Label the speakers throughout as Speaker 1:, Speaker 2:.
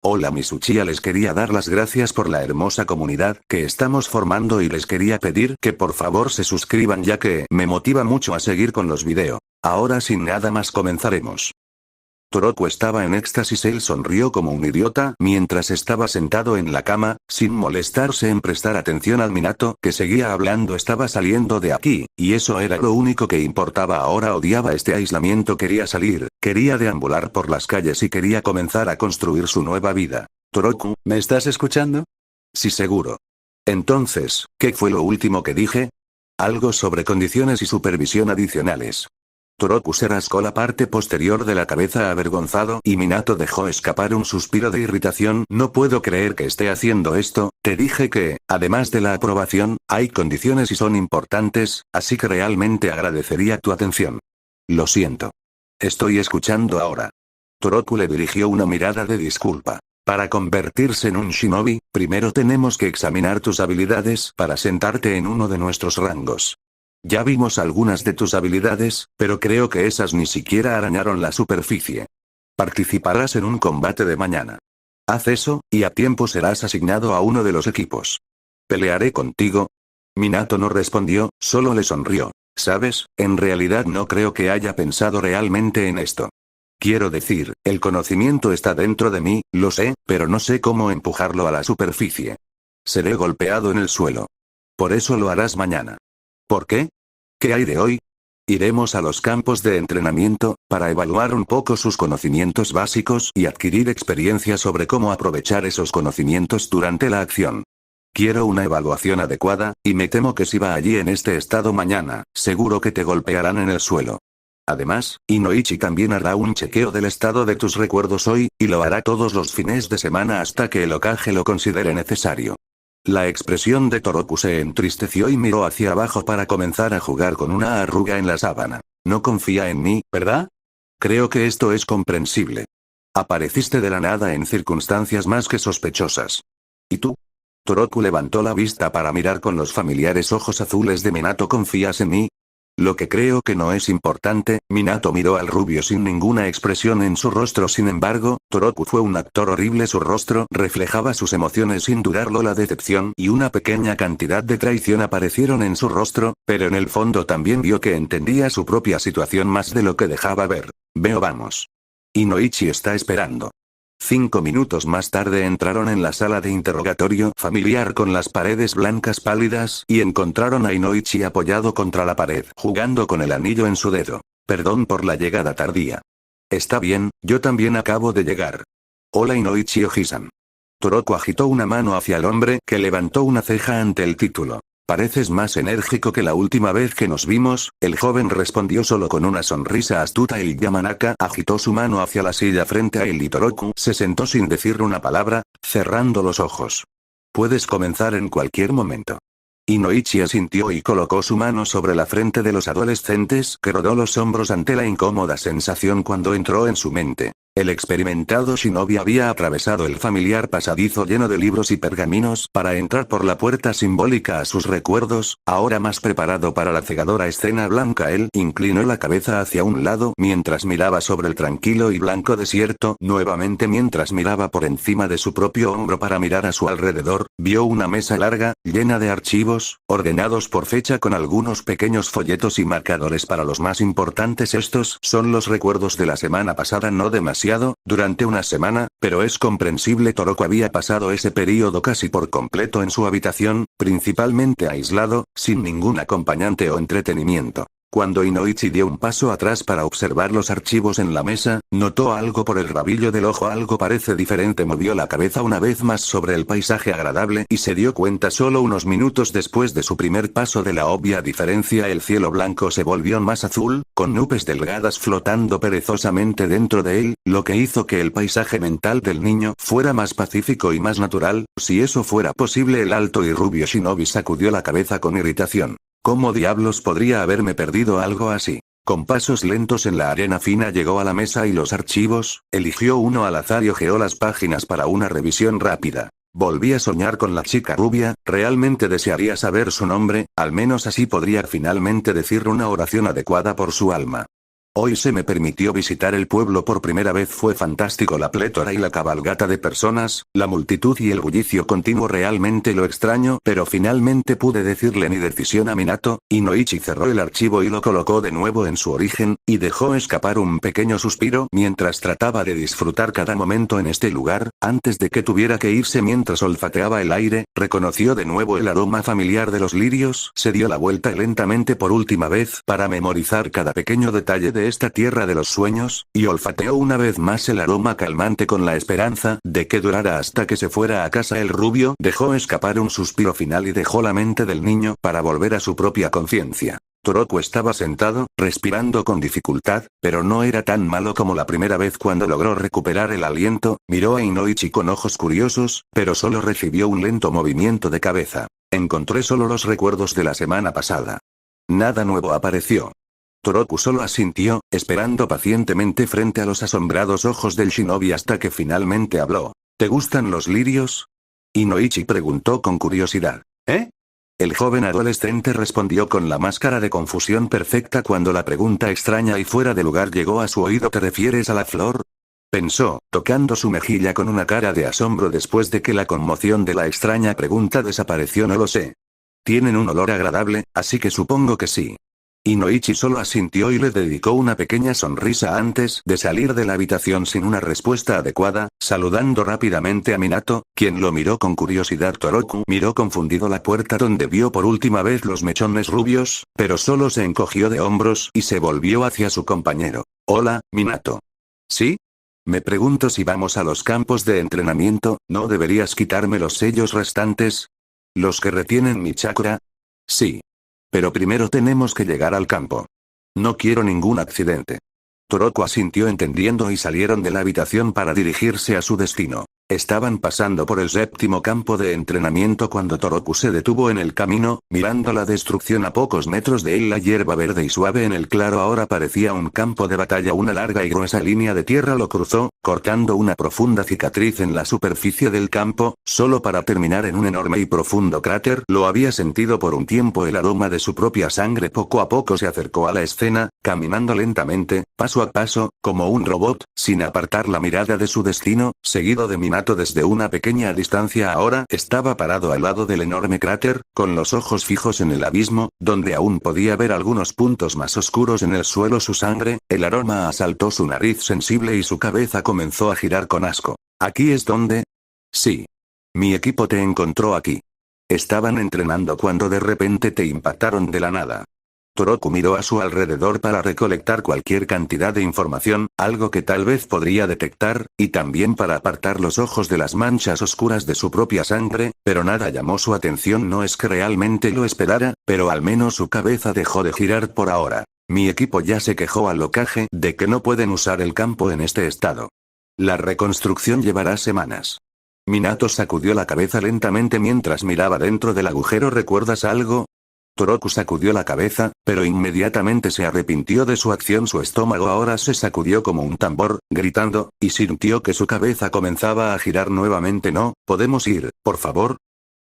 Speaker 1: Hola mis Uchiha, les quería dar las gracias por la hermosa comunidad que estamos formando y les quería pedir que por favor se suscriban ya que me motiva mucho a seguir con los videos. Ahora sin nada más comenzaremos. Toroku estaba en éxtasis, él sonrió como un idiota mientras estaba sentado en la cama, sin molestarse en prestar atención al Minato que seguía hablando. Estaba saliendo de aquí, y eso era lo único que importaba ahora. Odiaba este aislamiento, quería salir, quería deambular por las calles y quería comenzar a construir su nueva vida. Toroku, ¿me estás escuchando? Sí, seguro. Entonces, ¿qué fue lo último que dije? Algo sobre condiciones y supervisión adicionales. Toroku se rascó la parte posterior de la cabeza avergonzado y Minato dejó escapar un suspiro de irritación. No puedo creer que esté haciendo esto, te dije que, además de la aprobación, hay condiciones y son importantes, así que realmente agradecería tu atención. Lo siento. Estoy escuchando ahora. Toroku le dirigió una mirada de disculpa. Para convertirse en un shinobi, primero tenemos que examinar tus habilidades para sentarte en uno de nuestros rangos. Ya vimos algunas de tus habilidades, pero creo que esas ni siquiera arañaron la superficie. Participarás en un combate de mañana. Haz eso, y a tiempo serás asignado a uno de los equipos. ¿Pelearé contigo? Minato no respondió, solo le sonrió. ¿Sabes? En realidad no creo que haya pensado realmente en esto. Quiero decir, el conocimiento está dentro de mí, lo sé, pero no sé cómo empujarlo a la superficie. Seré golpeado en el suelo. Por eso lo harás mañana. ¿Por qué? ¿Qué hay de hoy? Iremos a los campos de entrenamiento, para evaluar un poco sus conocimientos básicos y adquirir experiencia sobre cómo aprovechar esos conocimientos durante la acción. Quiero una evaluación adecuada, y me temo que si va allí en este estado mañana, seguro que te golpearán en el suelo. Además, Inoichi también hará un chequeo del estado de tus recuerdos hoy, y lo hará todos los fines de semana hasta que el Hokage lo considere necesario. La expresión de Toroku se entristeció y miró hacia abajo para comenzar a jugar con una arruga en la sábana. No confía en mí, ¿verdad? Creo que esto es comprensible. Apareciste de la nada en circunstancias más que sospechosas. ¿Y tú? Toroku levantó la vista para mirar con los familiares ojos azules de Minato. ¿Confías en mí? Lo que creo que no es importante. Minato miró al rubio sin ninguna expresión en su rostro. Sin embargo, Toroku fue un actor horrible. Su rostro reflejaba sus emociones sin dudarlo. La decepción y una pequeña cantidad de traición aparecieron en su rostro, pero en el fondo también vio que entendía su propia situación más de lo que dejaba ver. Veo, vamos. Inoichi está esperando. 5 minutos más tarde entraron en la sala de interrogatorio familiar con las paredes blancas pálidas y encontraron a Inoichi apoyado contra la pared, jugando con el anillo en su dedo. Perdón por la llegada tardía. Está bien, yo también acabo de llegar. Hola Inoichi Oji-san. Toroku agitó una mano hacia el hombre que levantó una ceja ante el título. Pareces más enérgico que la última vez que nos vimos. El joven respondió solo con una sonrisa astuta. El Yamanaka agitó su mano hacia la silla frente a él y Toroku se sentó sin decir una palabra, cerrando los ojos. Puedes comenzar en cualquier momento. Inoichi asintió y colocó su mano sobre la frente de los adolescentes, que rodó los hombros ante la incómoda sensación cuando entró en su mente. El experimentado shinobi había atravesado el familiar pasadizo lleno de libros y pergaminos para entrar por la puerta simbólica a sus recuerdos. Ahora más preparado para la cegadora escena blanca, él inclinó la cabeza hacia un lado mientras miraba sobre el tranquilo y blanco desierto. Nuevamente mientras miraba por encima de su propio hombro para mirar a su alrededor, vio una mesa larga, llena de archivos, ordenados por fecha con algunos pequeños folletos y marcadores para los más importantes. Estos son los recuerdos de la semana pasada, no demasiado durante una semana, pero es comprensible. Toroku había pasado ese período casi por completo en su habitación, principalmente aislado, sin ningún acompañante o entretenimiento. Cuando Inoichi dio un paso atrás para observar los archivos en la mesa, notó algo por el rabillo del ojo. Algo parece diferente. Movió la cabeza una vez más sobre el paisaje agradable y se dio cuenta solo unos minutos después de su primer paso de la obvia diferencia. El cielo blanco se volvió más azul, con nubes delgadas flotando perezosamente dentro de él, lo que hizo que el paisaje mental del niño fuera más pacífico y más natural. Si eso fuera posible, el alto y rubio shinobi sacudió la cabeza con irritación. ¿Cómo diablos podría haberme perdido algo así? Con pasos lentos en la arena fina llegó a la mesa y los archivos, eligió uno al azar y hojeó las páginas para una revisión rápida. Volví a soñar con la chica rubia. Realmente desearía saber su nombre, al menos así podría finalmente decir una oración adecuada por su alma. Hoy se me permitió visitar el pueblo por primera vez. Fue fantástico la plétora y la cabalgata de personas, la multitud y el bullicio continuo. Realmente lo extraño, pero finalmente pude decirle mi decisión a Minato, y Noichi cerró el archivo y lo colocó de nuevo en su origen, y dejó escapar un pequeño suspiro mientras trataba de disfrutar cada momento en este lugar. Antes de que tuviera que irse, mientras olfateaba el aire, reconoció de nuevo el aroma familiar de los lirios, se dio la vuelta lentamente por última vez para memorizar cada pequeño detalle de esta tierra de los sueños, y olfateó una vez más el aroma calmante con la esperanza de que durara hasta que se fuera a casa. El rubio dejó escapar un suspiro final y dejó la mente del niño para volver a su propia conciencia. Toroku estaba sentado, respirando con dificultad, pero no era tan malo como la primera vez cuando logró recuperar el aliento. Miró a Inoichi con ojos curiosos, pero solo recibió un lento movimiento de cabeza. Encontré solo los recuerdos de la semana pasada. Nada nuevo apareció. Toroku solo asintió, esperando pacientemente frente a los asombrados ojos del shinobi hasta que finalmente habló. ¿Te gustan los lirios? Inoichi preguntó con curiosidad. ¿Eh? El joven adolescente respondió con la máscara de confusión perfecta cuando la pregunta extraña y fuera de lugar llegó a su oído. ¿Te refieres a la flor? Pensó, tocando su mejilla con una cara de asombro después de que la conmoción de la extraña pregunta desapareció. No lo sé. Tienen un olor agradable, así que supongo que sí. Inoichi solo asintió y le dedicó una pequeña sonrisa antes de salir de la habitación sin una respuesta adecuada, saludando rápidamente a Minato, quien lo miró con curiosidad. Toroku miró confundido la puerta donde vio por última vez los mechones rubios, pero solo se encogió de hombros y se volvió hacia su compañero. Hola, Minato. ¿Sí? Me pregunto si vamos a los campos de entrenamiento. ¿No deberías quitarme los sellos restantes? ¿Los que retienen mi chakra? Sí. Pero primero tenemos que llegar al campo. No quiero ningún accidente. Toroku asintió entendiendo y salieron de la habitación para dirigirse a su destino. Estaban pasando por el séptimo campo de entrenamiento cuando Toroku se detuvo en el camino, mirando la destrucción a pocos metros de él. La hierba verde y suave en el claro ahora parecía un campo de batalla. Una larga y gruesa línea de tierra lo cruzó, cortando una profunda cicatriz en la superficie del campo, solo para terminar en un enorme y profundo cráter. Lo había sentido por un tiempo. El aroma de su propia sangre poco a poco se acercó a la escena, caminando lentamente, paso a paso, como un robot, sin apartar la mirada de su destino, seguido de Minato desde una pequeña distancia. Ahora estaba parado al lado del enorme cráter, con los ojos fijos en el abismo, donde aún podía ver algunos puntos más oscuros en el suelo. Su sangre, el aroma asaltó su nariz sensible y su cabeza comenzó a girar con asco. ¿Aquí es donde? Sí. Mi equipo te encontró aquí. Estaban entrenando cuando de repente te impactaron de la nada. Toroku miró a su alrededor para recolectar cualquier cantidad de información, algo que tal vez podría detectar, y también para apartar los ojos de las manchas oscuras de su propia sangre, pero nada llamó su atención. No es que realmente lo esperara, pero al menos su cabeza dejó de girar por ahora. Mi equipo ya se quejó al Hokage de que no pueden usar el campo en este estado. La reconstrucción llevará semanas. Minato sacudió la cabeza lentamente mientras miraba dentro del agujero. ¿Recuerdas algo? Toroku sacudió la cabeza, pero inmediatamente se arrepintió de su acción. Su estómago ahora se sacudió como un tambor, gritando, y sintió que su cabeza comenzaba a girar nuevamente. No, ¿podemos ir, por favor?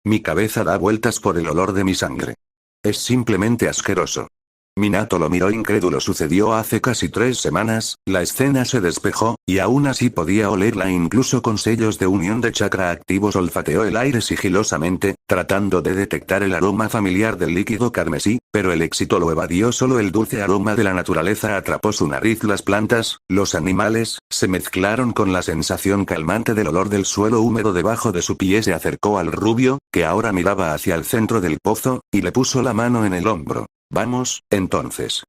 Speaker 1: Mi cabeza da vueltas por el olor de mi sangre. Es simplemente asqueroso. Minato lo miró incrédulo. Sucedió hace casi 3 semanas, la escena se despejó, y aún así podía olerla incluso con sellos de unión de chakra activos. Olfateó el aire sigilosamente, tratando de detectar el aroma familiar del líquido carmesí, pero el éxito lo evadió. Solo el dulce aroma de la naturaleza atrapó su nariz. Las plantas, los animales, se mezclaron con la sensación calmante del olor del suelo húmedo debajo de su pie. Se acercó al rubio, que ahora miraba hacia el centro del pozo, y le puso la mano en el hombro. Vamos, entonces.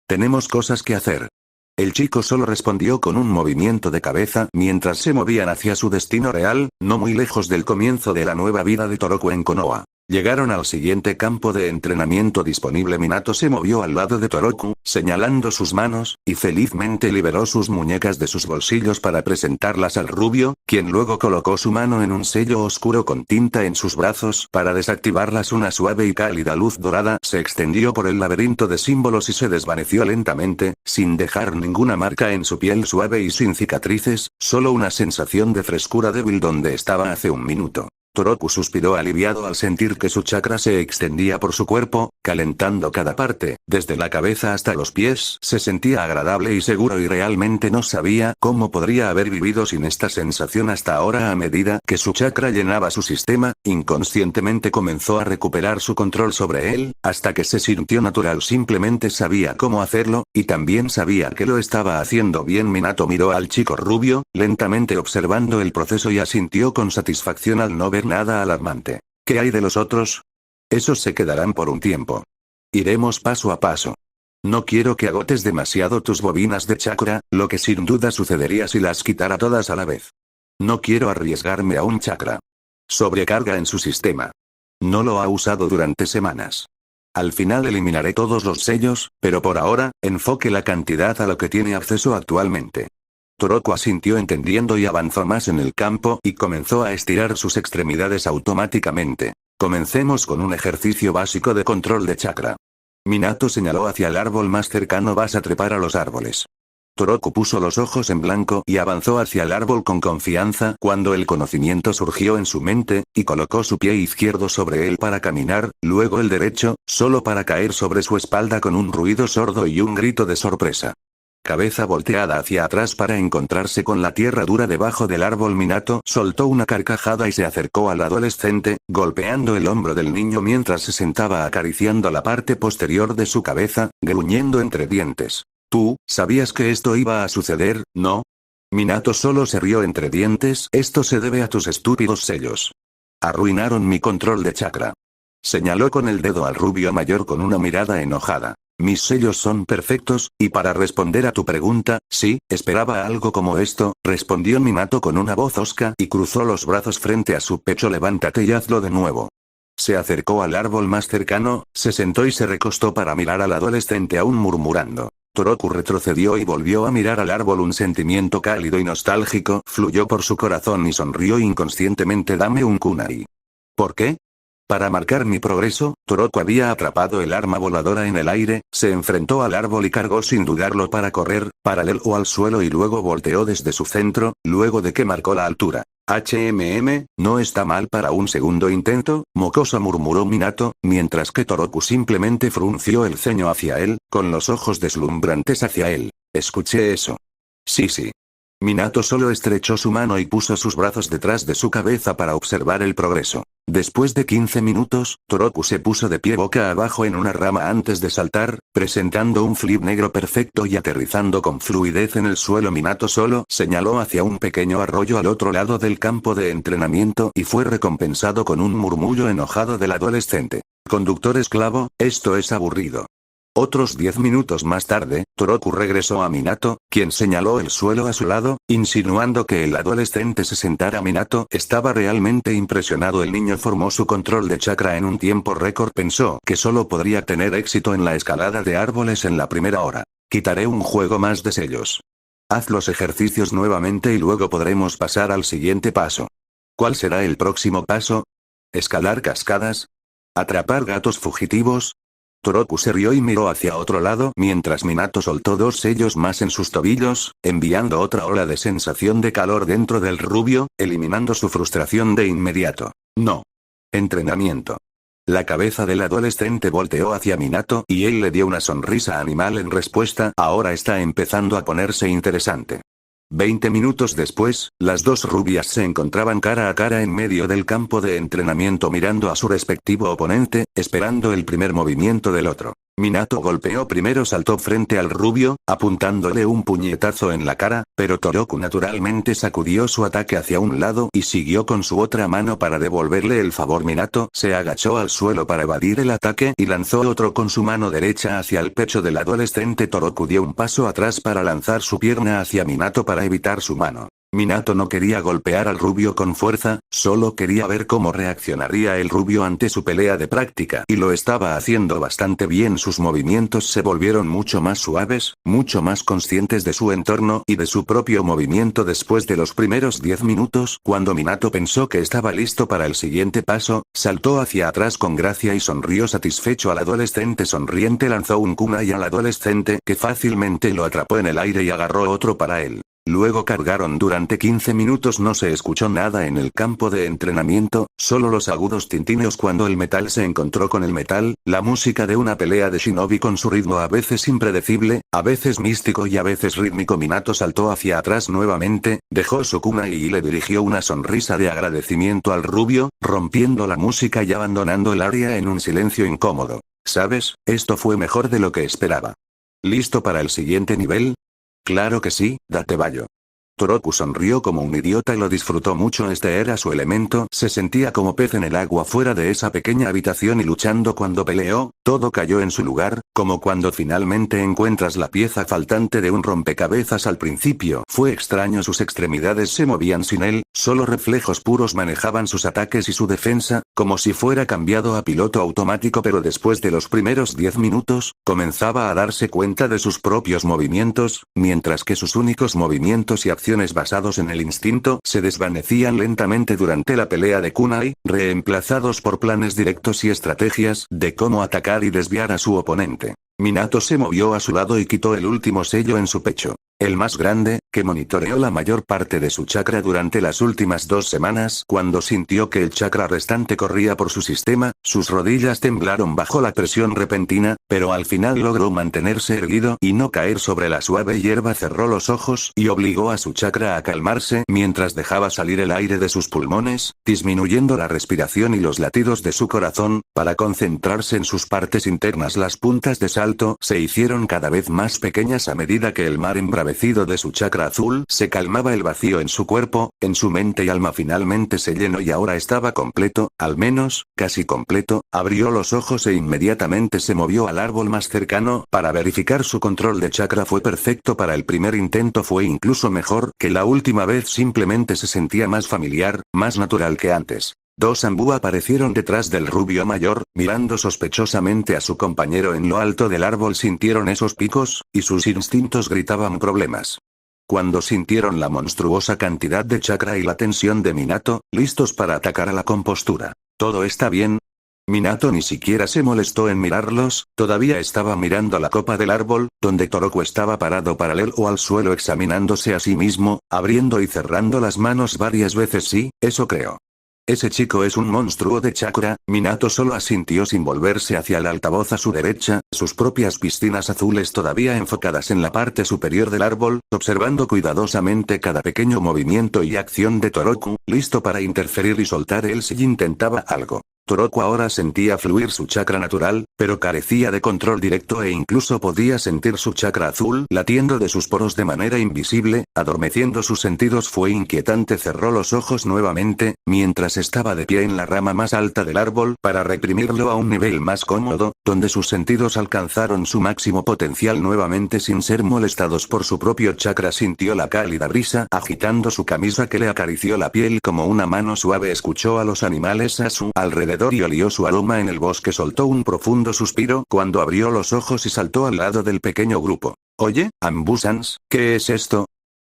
Speaker 1: Tenemos cosas que hacer. El chico solo respondió con un movimiento de cabeza mientras se movían hacia su destino real, no muy lejos del comienzo de la nueva vida de Toroku en Konoha. Llegaron al siguiente campo de entrenamiento disponible. Minato se movió al lado de Toroku, señalando sus manos, y felizmente liberó sus muñecas de sus bolsillos para presentarlas al rubio, quien luego colocó su mano en un sello oscuro con tinta en sus brazos para desactivarlas. Una suave y cálida luz dorada se extendió por el laberinto de símbolos y se desvaneció lentamente, sin dejar ninguna marca en su piel suave y sin cicatrices, solo una sensación de frescura débil donde estaba hace un minuto. Toroku suspiró aliviado al sentir que su chakra se extendía por su cuerpo, calentando cada parte, desde la cabeza hasta los pies. Se sentía agradable y seguro y realmente no sabía cómo podría haber vivido sin esta sensación hasta ahora. A medida que su chakra llenaba su sistema, inconscientemente comenzó a recuperar su control sobre él, hasta que se sintió natural. Simplemente sabía cómo hacerlo, y también sabía que lo estaba haciendo bien. Minato miró al chico rubio, lentamente observando el proceso y asintió con satisfacción al no ver nada alarmante. ¿Qué hay de los otros? Esos se quedarán por un tiempo. Iremos paso a paso. No quiero que agotes demasiado tus bobinas de chakra, lo que sin duda sucedería si las quitara todas a la vez. No quiero arriesgarme a un chakra sobrecarga en su sistema. No lo ha usado durante semanas. Al final eliminaré todos los sellos, pero por ahora, enfoque la cantidad a lo que tiene acceso actualmente. Toroku asintió entendiendo y avanzó más en el campo y comenzó a estirar sus extremidades automáticamente. Comencemos con un ejercicio básico de control de chakra. Minato señaló hacia el árbol más cercano. Vas a trepar a los árboles. Toroku puso los ojos en blanco y avanzó hacia el árbol con confianza cuando el conocimiento surgió en su mente, y colocó su pie izquierdo sobre él para caminar, luego el derecho, solo para caer sobre su espalda con un ruido sordo y un grito de sorpresa. Cabeza volteada hacia atrás para encontrarse con la tierra dura debajo del árbol. Minato soltó una carcajada y se acercó al adolescente, golpeando el hombro del niño mientras se sentaba acariciando la parte posterior de su cabeza, gruñendo entre dientes. Tú, sabías que esto iba a suceder, ¿no? Minato solo se rió entre dientes. Esto se debe a tus estúpidos sellos. Arruinaron mi control de chakra. Señaló con el dedo al rubio mayor con una mirada enojada. Mis sellos son perfectos, y para responder a tu pregunta, sí, esperaba algo como esto, respondió Minato con una voz hosca y cruzó los brazos frente a su pecho. Levántate y hazlo de nuevo. Se acercó al árbol más cercano, se sentó y se recostó para mirar al adolescente aún murmurando. Toroku retrocedió y volvió a mirar al árbol. Un sentimiento cálido y nostálgico fluyó por su corazón y sonrió inconscientemente. Dame un kunai. ¿Por qué? Para marcar mi progreso. Toroku había atrapado el arma voladora en el aire, se enfrentó al árbol y cargó sin dudarlo para correr, paralelo al suelo, y luego volteó desde su centro, luego de que marcó la altura. No está mal para un segundo intento, mocosa, murmuró Minato, mientras que Toroku simplemente frunció el ceño hacia él, con los ojos deslumbrantes hacia él. Escuché eso. Sí. Minato solo estrechó su mano y puso sus brazos detrás de su cabeza para observar el progreso. Después de 15 minutos, Toroku se puso de pie boca abajo en una rama antes de saltar, presentando un flip negro perfecto y aterrizando con fluidez en el suelo. Minato solo señaló hacia un pequeño arroyo al otro lado del campo de entrenamiento y fue recompensado con un murmullo enojado del adolescente. Conductor esclavo, esto es aburrido. Otros 10 minutos más tarde, Toroku regresó a Minato, quien señaló el suelo a su lado, insinuando que el adolescente se sentara. Minato estaba realmente impresionado. El niño formó su control de chakra en un tiempo récord. Pensó que solo podría tener éxito en la escalada de árboles en la primera hora. Quitaré un juego más de sellos. Haz los ejercicios nuevamente y luego podremos pasar al siguiente paso. ¿Cuál será el próximo paso? ¿Escalar cascadas? ¿Atrapar gatos fugitivos? Toroku se rió y miró hacia otro lado mientras Minato soltó 2 sellos más en sus tobillos, enviando otra ola de sensación de calor dentro del rubio, eliminando su frustración de inmediato. No. Entrenamiento. La cabeza del adolescente volteó hacia Minato y él le dio una sonrisa animal en respuesta. Ahora está empezando a ponerse interesante. 20 minutos después, las 2 rubias se encontraban cara a cara en medio del campo de entrenamiento mirando a su respectivo oponente, esperando el primer movimiento del otro. Minato golpeó primero. Saltó frente al rubio, apuntándole un puñetazo en la cara, pero Toroku naturalmente sacudió su ataque hacia un lado y siguió con su otra mano para devolverle el favor. Minato se agachó al suelo para evadir el ataque y lanzó otro con su mano derecha hacia el pecho del adolescente. Toroku dio un paso atrás para lanzar su pierna hacia Minato para evitar su mano. Minato no quería golpear al rubio con fuerza, solo quería ver cómo reaccionaría el rubio ante su pelea de práctica, y lo estaba haciendo bastante bien. Sus movimientos se volvieron mucho más suaves, mucho más conscientes de su entorno y de su propio movimiento. Después de los primeros 10 minutos, cuando Minato pensó que estaba listo para el siguiente paso, saltó hacia atrás con gracia y sonrió satisfecho al adolescente sonriente. Lanzó un kunai al adolescente que fácilmente lo atrapó en el aire y agarró otro para él. Luego cargaron durante 15 minutos. No se escuchó nada en el campo de entrenamiento, solo los agudos tintineos cuando el metal se encontró con el metal, la música de una pelea de shinobi con su ritmo a veces impredecible, a veces místico y a veces rítmico. Minato saltó hacia atrás nuevamente, dejó su kunai y le dirigió una sonrisa de agradecimiento al rubio, rompiendo la música y abandonando el área en un silencio incómodo. ¿Sabes? Esto fue mejor de lo que esperaba. ¿Listo para el siguiente nivel? Claro que sí, date bayo. Toroku sonrió como un idiota y lo disfrutó mucho. Este era su elemento. Se sentía como pez en el agua fuera de esa pequeña habitación y luchando cuando peleó, todo cayó en su lugar, como cuando finalmente encuentras la pieza faltante de un rompecabezas. Al principio fue extraño, sus extremidades se movían sin él, solo reflejos puros manejaban sus ataques y su defensa, como si fuera cambiado a piloto automático, pero después de los primeros 10 minutos, comenzaba a darse cuenta de sus propios movimientos, mientras que sus únicos movimientos y acciones basados en el instinto se desvanecían lentamente durante la pelea de kunai, reemplazados por planes directos y estrategias de cómo atacar y desviar a su oponente. Minato se movió a su lado y quitó el último sello en su pecho. El más grande, que monitoreó la mayor parte de su chakra durante las últimas 2 semanas. Cuando sintió que el chakra restante corría por su sistema, sus rodillas temblaron bajo la presión repentina, pero al final logró mantenerse erguido y no caer sobre la suave hierba. Cerró los ojos y obligó a su chakra a calmarse mientras dejaba salir el aire de sus pulmones, disminuyendo la respiración y los latidos de su corazón, para concentrarse en sus partes internas. Las puntas de salto se hicieron cada vez más pequeñas a medida que el mar embravecía de su chakra azul, se calmaba el vacío en su cuerpo, en su mente y alma finalmente se llenó y ahora estaba completo, al menos, casi completo. Abrió los ojos e inmediatamente se movió al árbol más cercano, para verificar su control de chakra. Fue perfecto para el primer intento, fue incluso mejor que la última vez, simplemente se sentía más familiar, más natural que antes. 2 Anbu aparecieron detrás del rubio mayor, mirando sospechosamente a su compañero en lo alto del árbol. Sintieron esos picos, y sus instintos gritaban problemas. Cuando sintieron la monstruosa cantidad de chakra y la tensión de Minato, listos para atacar a la compostura. ¿Todo está bien? Minato ni siquiera se molestó en mirarlos, todavía estaba mirando la copa del árbol, donde Toroku estaba parado paralelo al suelo examinándose a sí mismo, abriendo y cerrando las manos varias veces. Sí, eso creo. Ese chico es un monstruo de chakra. Minato solo asintió sin volverse hacia el altavoz a su derecha, sus propias piscinas azules todavía enfocadas en la parte superior del árbol, observando cuidadosamente cada pequeño movimiento y acción de Toroku, listo para interferir y soltar él si intentaba algo. Toroku ahora sentía fluir su chakra natural, pero carecía de control directo e incluso podía sentir su chakra azul latiendo de sus poros de manera invisible, adormeciendo sus sentidos. Fue inquietante. Cerró los ojos nuevamente, mientras estaba de pie en la rama más alta del árbol para reprimirlo a un nivel más cómodo, donde sus sentidos alcanzaron su máximo potencial nuevamente sin ser molestados por su propio chakra. Sintió la cálida brisa agitando su camisa que le acarició la piel como una mano suave. Escuchó a los animales a su alrededor y olió su aroma en el bosque. Soltó un profundo suspiro cuando abrió los ojos y saltó al lado del pequeño grupo. Oye, Anbu-sans, ¿qué es esto?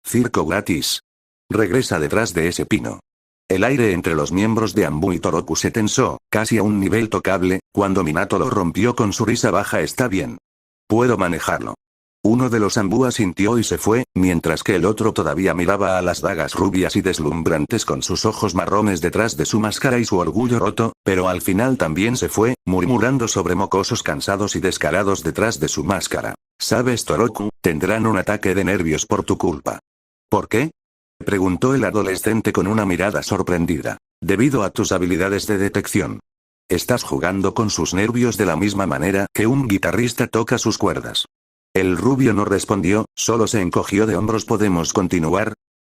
Speaker 1: Circo gratis. Regresa detrás de ese pino. El aire entre los miembros de Anbu y Toroku se tensó, casi a un nivel tocable, cuando Minato lo rompió con su risa baja. Está bien. Puedo manejarlo. Uno de los Anbu asintió y se fue, mientras que el otro todavía miraba a las dagas rubias y deslumbrantes con sus ojos marrones detrás de su máscara y su orgullo roto, pero al final también se fue, murmurando sobre mocosos cansados y descarados detrás de su máscara. ¿Sabes, Toroku? Tendrán un ataque de nervios por tu culpa. ¿Por qué? Preguntó el adolescente con una mirada sorprendida. Debido a tus habilidades de detección. Estás jugando con sus nervios de la misma manera que un guitarrista toca sus cuerdas. El rubio no respondió, solo se encogió de hombros. ¿Podemos continuar?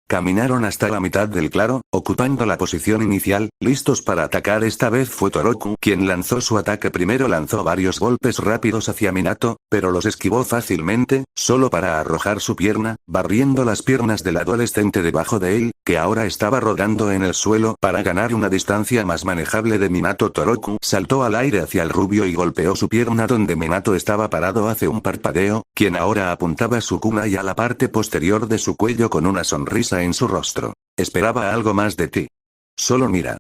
Speaker 1: Caminaron hasta la mitad del claro, ocupando la posición inicial, listos para atacar. Esta vez fue Toroku quien lanzó su ataque primero. Lanzó varios golpes rápidos hacia Minato, pero los esquivó fácilmente, solo para arrojar su pierna, barriendo las piernas del adolescente debajo de él, que ahora estaba rodando en el suelo para ganar una distancia más manejable de Minato. Toroku saltó al aire hacia el rubio y golpeó su pierna donde Minato estaba parado hace un parpadeo, quien ahora apuntaba su kunai a la parte posterior de su cuello con una sonrisa en su rostro. Esperaba algo más de ti. Solo mira.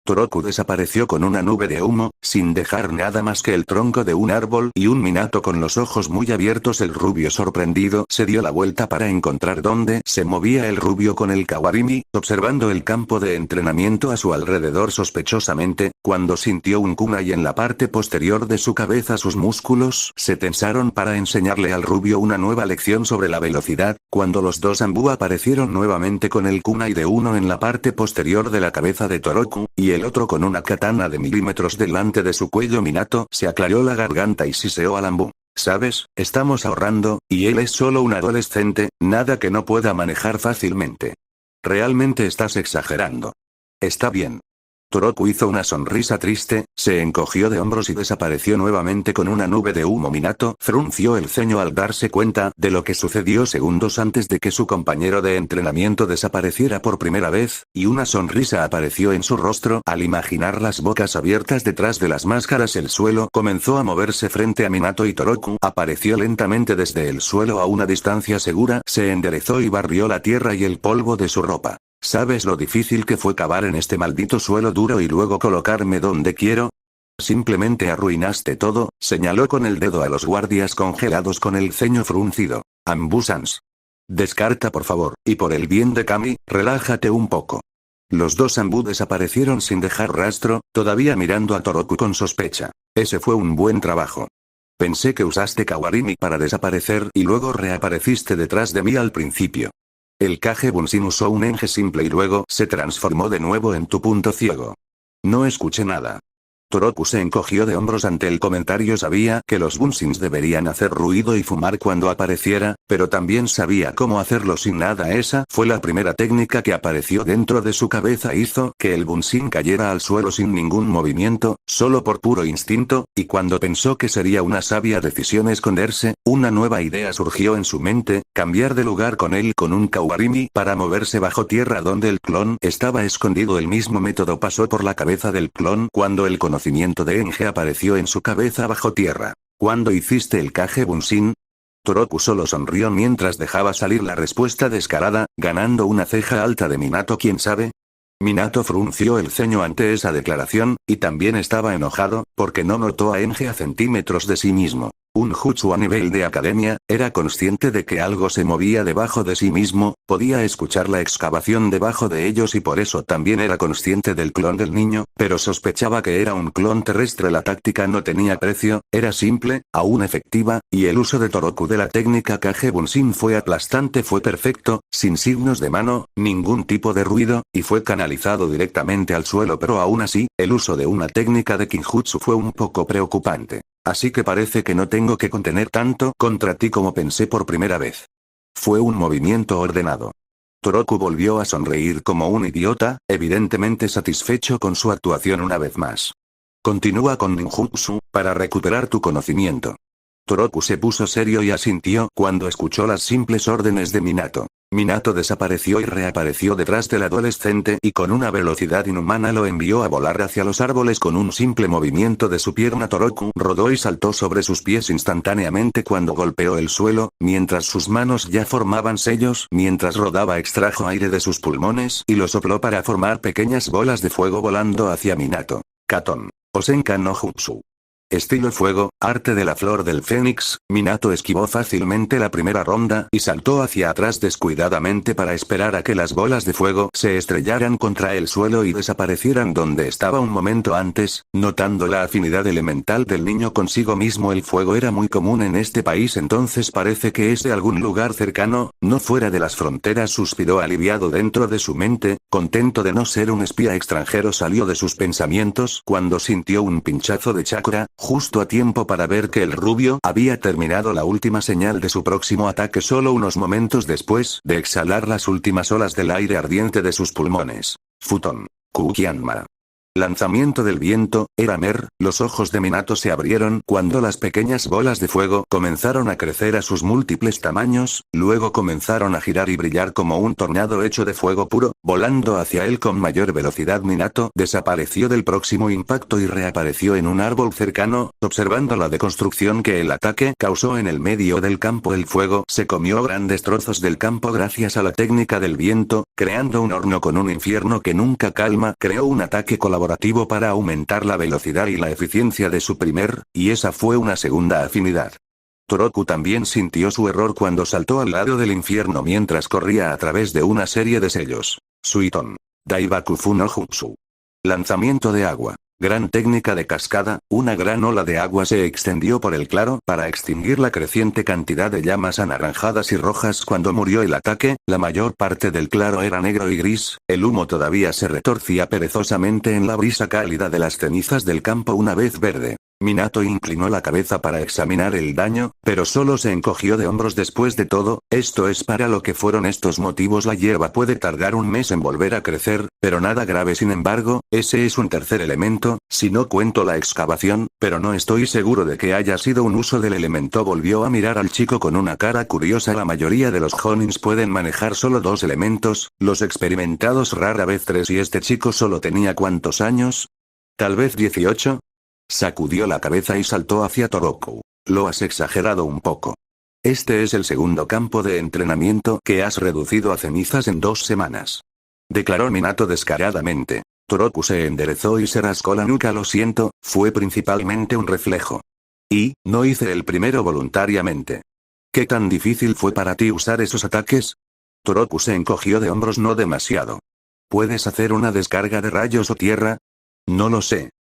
Speaker 1: Toroku desapareció con una nube de humo, sin dejar nada más que el tronco de un árbol y un Minato con los ojos muy abiertos. El rubio sorprendido se dio la vuelta para encontrar dónde se movía el rubio con el Kawarimi, observando el campo de entrenamiento a su alrededor sospechosamente, cuando sintió un kunai en la parte posterior de su cabeza. Sus músculos se tensaron para enseñarle al rubio una nueva lección sobre la velocidad, cuando los dos Anbu aparecieron nuevamente con el kunai de uno en la parte posterior de la cabeza de Toroku, y el otro con una katana de milímetros delante de su cuello. Minato se aclaró la garganta y siseó al Anbu. ¿Sabes? Estamos ahorrando, y él es solo un adolescente, nada que no pueda manejar fácilmente. Realmente estás exagerando. Está bien. Toroku hizo una sonrisa triste, se encogió de hombros y desapareció nuevamente con una nube de humo. Minato frunció el ceño al darse cuenta de lo que sucedió segundos antes de que su compañero de entrenamiento desapareciera por primera vez, y una sonrisa apareció en su rostro al imaginar las bocas abiertas detrás de las máscaras. El suelo comenzó a moverse frente a Minato y Toroku apareció lentamente desde el suelo a una distancia segura, se enderezó y barrió la tierra y el polvo de su ropa. ¿Sabes lo difícil que fue cavar en este maldito suelo duro y luego colocarme donde quiero? Simplemente arruinaste todo, señaló con el dedo a los guardias congelados con el ceño fruncido. Anbu-sans. Descarta por favor, y por el bien de Kami, relájate un poco. Los dos Anbu desaparecieron sin dejar rastro, todavía mirando a Toroku con sospecha. Ese fue un buen trabajo. Pensé que usaste Kawarimi para desaparecer y luego reapareciste detrás de mí al principio. El Kage Bunshin usó un Enge simple y luego se transformó de nuevo en tu punto ciego. No escuché nada. Toroku se encogió de hombros ante el comentario. Sabía que los Bunshins deberían hacer ruido y fumar cuando apareciera, pero también sabía cómo hacerlo sin nada. Esa fue la primera técnica que apareció dentro de su cabeza. Hizo que el Bunshin cayera al suelo sin ningún movimiento, solo por puro instinto, y cuando pensó que sería una sabia decisión esconderse, una nueva idea surgió en su mente, cambiar de lugar con él con un Kawarimi para moverse bajo tierra donde el clon estaba escondido. El mismo método pasó por la cabeza del clon cuando el conocimiento de Enge apareció en su cabeza bajo tierra. ¿Cuándo hiciste el Kage Bunshin? Toroku solo sonrió mientras dejaba salir la respuesta descarada, ganando una ceja alta de Minato. ¿Quién sabe? Minato frunció el ceño ante esa declaración, y también estaba enojado, porque no notó a Enge a centímetros de sí mismo. Un jutsu a nivel de academia, era consciente de que algo se movía debajo de sí mismo, podía escuchar la excavación debajo de ellos y por eso también era consciente del clon del niño, pero sospechaba que era un clon terrestre. La táctica no tenía precio, era simple, aún efectiva, y el uso de Toroku de la técnica Kage Bunshin fue aplastante, fue perfecto, sin signos de mano, ningún tipo de ruido, y fue canalizado directamente al suelo. Pero aún así, el uso de una técnica de Kinjutsu fue un poco preocupante. Así que parece que no tengo que contener tanto contra ti como pensé por primera vez. Fue un movimiento ordenado. Toroku volvió a sonreír como un idiota, evidentemente satisfecho con su actuación una vez más. Continúa con ninjutsu, para recuperar tu conocimiento. Toroku se puso serio y asintió cuando escuchó las simples órdenes de Minato. Minato desapareció y reapareció detrás del adolescente y con una velocidad inhumana lo envió a volar hacia los árboles con un simple movimiento de su pierna. Toroku rodó y saltó sobre sus pies instantáneamente cuando golpeó el suelo, mientras sus manos ya formaban sellos. Mientras rodaba extrajo aire de sus pulmones y lo sopló para formar pequeñas bolas de fuego volando hacia Minato. Katon. Osenka no Jutsu. Estilo fuego, arte de la flor del fénix. Minato esquivó fácilmente la primera ronda y saltó hacia atrás descuidadamente para esperar a que las bolas de fuego se estrellaran contra el suelo y desaparecieran donde estaba un momento antes, notando la afinidad elemental del niño consigo mismo. El fuego era muy común en este país, entonces parece que es de algún lugar cercano, no fuera de las fronteras. Suspiró aliviado dentro de su mente, contento de no ser un espía extranjero. Salió de sus pensamientos cuando sintió un pinchazo de chakra, justo a tiempo para ver que el rubio había terminado la última señal de su próximo ataque solo unos momentos después de exhalar las últimas olas del aire ardiente de sus pulmones. Futon. Kukianma. Lanzamiento del viento, era Mer. Los ojos de Minato se abrieron cuando las pequeñas bolas de fuego comenzaron a crecer a sus múltiples tamaños, luego comenzaron a girar y brillar como un tornado hecho de fuego puro, volando hacia él con mayor velocidad. Minato desapareció del próximo impacto y reapareció en un árbol cercano, observando la deconstrucción que el ataque causó en el medio del campo. El fuego se comió grandes trozos del campo gracias a la técnica del viento, creando un horno con un infierno que nunca calma. Creó un ataque colaborador colaborativo para aumentar la velocidad y la eficiencia de su primer, y esa fue una segunda afinidad. Toroku también sintió su error cuando saltó al lado del infierno mientras corría a través de una serie de sellos. Suiton. Daibakufu no Jutsu. Lanzamiento de agua. Gran técnica de cascada, una gran ola de agua se extendió por el claro para extinguir la creciente cantidad de llamas anaranjadas y rojas cuando murió el ataque, la mayor parte del claro era negro y gris, el humo todavía se retorcía perezosamente en la brisa cálida de las cenizas del campo una vez verde. Minato inclinó la cabeza para examinar el daño, pero solo se encogió de hombros después de todo, esto es para lo que fueron estos motivos. La hierba puede tardar un mes en volver a crecer, pero nada grave. Sin embargo, ese es un tercer elemento, si no cuento la excavación, pero no estoy seguro de que haya sido un uso del elemento. Volvió a mirar al chico con una cara curiosa. La mayoría de los Honins pueden manejar solo dos elementos, los experimentados rara vez tres, y este chico solo tenía ¿cuántos años? Tal vez 18. Sacudió la cabeza y saltó hacia Toroku. Lo has exagerado un poco. Este es el segundo campo de entrenamiento que has reducido a cenizas en 2 semanas. Declaró Minato descaradamente. Toroku se enderezó y se rascó la nuca. Lo siento, fue principalmente un reflejo. Y, no hice el primero voluntariamente. ¿Qué tan difícil fue para ti usar esos ataques? Toroku se encogió de hombros. No demasiado. ¿Puedes hacer una descarga de rayos o tierra? No lo sé.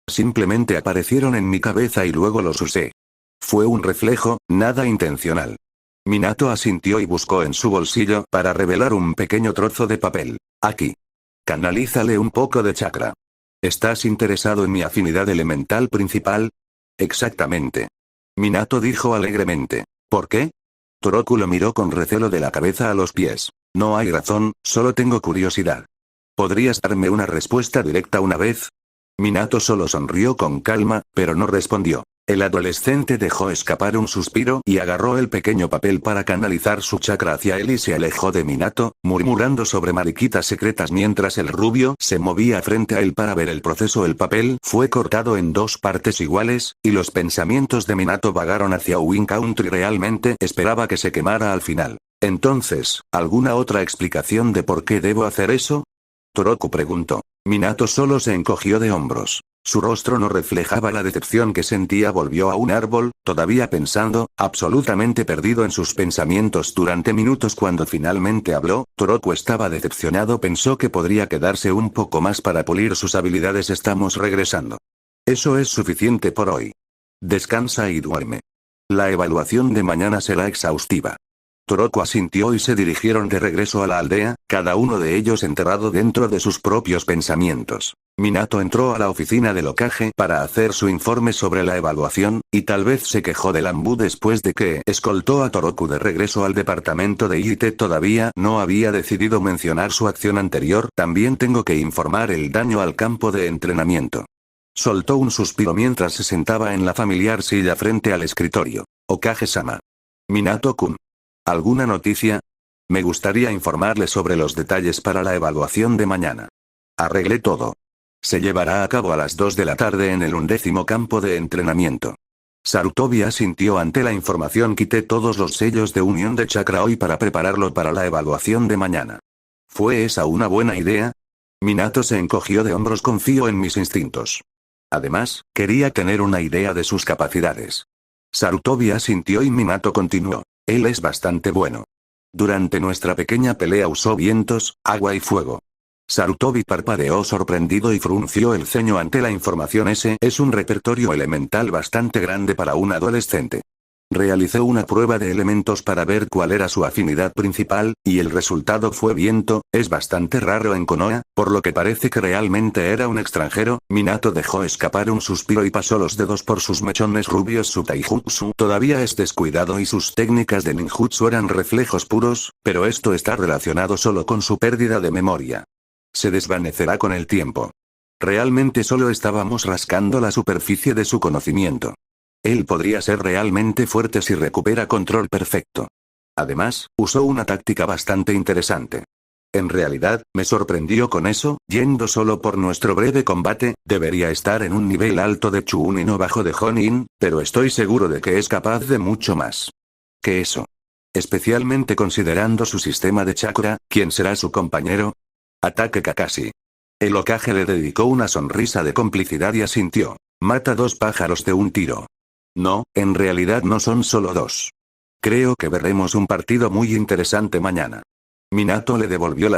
Speaker 1: Simplemente aparecieron en mi cabeza y luego los usé. Fue un reflejo, nada intencional. Minato asintió y buscó en su bolsillo para revelar un pequeño trozo de papel. Aquí. Canalízale un poco de chakra. ¿Estás interesado en mi afinidad elemental principal? Exactamente. Minato dijo alegremente. ¿Por qué? Toroku lo miró con recelo de la cabeza a los pies. No hay razón, solo tengo curiosidad. ¿Podrías darme una respuesta directa una vez? Minato solo sonrió con calma, pero no respondió. El adolescente dejó escapar un suspiro y agarró el pequeño papel para canalizar su chakra hacia él y se alejó de Minato, murmurando sobre mariquitas secretas mientras el rubio se movía frente a él para ver el proceso. El papel fue cortado en 2 partes iguales, y los pensamientos de Minato vagaron hacia Win Country. Realmente esperaba que se quemara al final. Entonces, ¿alguna otra explicación de por qué debo hacer eso? Toroku preguntó. Minato solo se encogió de hombros. Su rostro no reflejaba la decepción que sentía. Volvió a un árbol, todavía pensando, absolutamente perdido en sus pensamientos durante minutos. Cuando finalmente habló, Toroku estaba decepcionado. Pensó que podría quedarse un poco más para pulir sus habilidades. Estamos regresando. Eso es suficiente por hoy. Descansa y duerme. La evaluación de mañana será exhaustiva. Toroku asintió y se dirigieron de regreso a la aldea, cada uno de ellos enterrado dentro de sus propios pensamientos. Minato entró a la oficina del Hokage para hacer su informe sobre la evaluación, y tal vez se quejó del Anbu después de que escoltó a Toroku de regreso al departamento de IT. Todavía no había decidido mencionar su acción anterior. También tengo que informar el daño al campo de entrenamiento. Soltó un suspiro mientras se sentaba en la familiar silla frente al escritorio. Hokage-sama. Minato-kun. ¿Alguna noticia? Me gustaría informarle sobre los detalles para la evaluación de mañana. Arreglé todo. Se llevará a cabo a las 2 de la tarde en el 11º campo de entrenamiento. Sarutobi asintió ante la información. Quité todos los sellos de unión de chakra hoy para prepararlo para la evaluación de mañana. ¿Fue esa una buena idea? Minato se encogió de hombros. Confío en mis instintos. Además, quería tener una idea de sus capacidades. Sarutobi asintió y Minato continuó. Él es bastante bueno. Durante nuestra pequeña pelea usó vientos, agua y fuego. Sarutobi parpadeó sorprendido y frunció el ceño ante la información. Ese es un repertorio elemental bastante grande para un adolescente. Realicé una prueba de elementos para ver cuál era su afinidad principal, y el resultado fue viento. Es bastante raro en Konoha, por lo que parece que realmente era un extranjero. Minato dejó escapar un suspiro y pasó los dedos por sus mechones rubios. Su taijutsu todavía es descuidado y sus técnicas de ninjutsu eran reflejos puros, pero esto está relacionado solo con su pérdida de memoria. Se desvanecerá con el tiempo. Realmente solo estábamos rascando la superficie de su conocimiento. Él podría ser realmente fuerte si recupera control perfecto. Además, usó una táctica bastante interesante. En realidad, me sorprendió con eso. Yendo solo por nuestro breve combate, debería estar en un nivel alto de Chunin y no bajo de Jonin, pero estoy seguro de que es capaz de mucho más que eso. Especialmente considerando su sistema de chakra. ¿Quién será su compañero? Ataque Kakashi. El Hokage le dedicó una sonrisa de complicidad y asintió. Mata dos pájaros de un tiro. No, en realidad no son solo dos. Creo que veremos un partido muy interesante mañana. Minato le devolvió la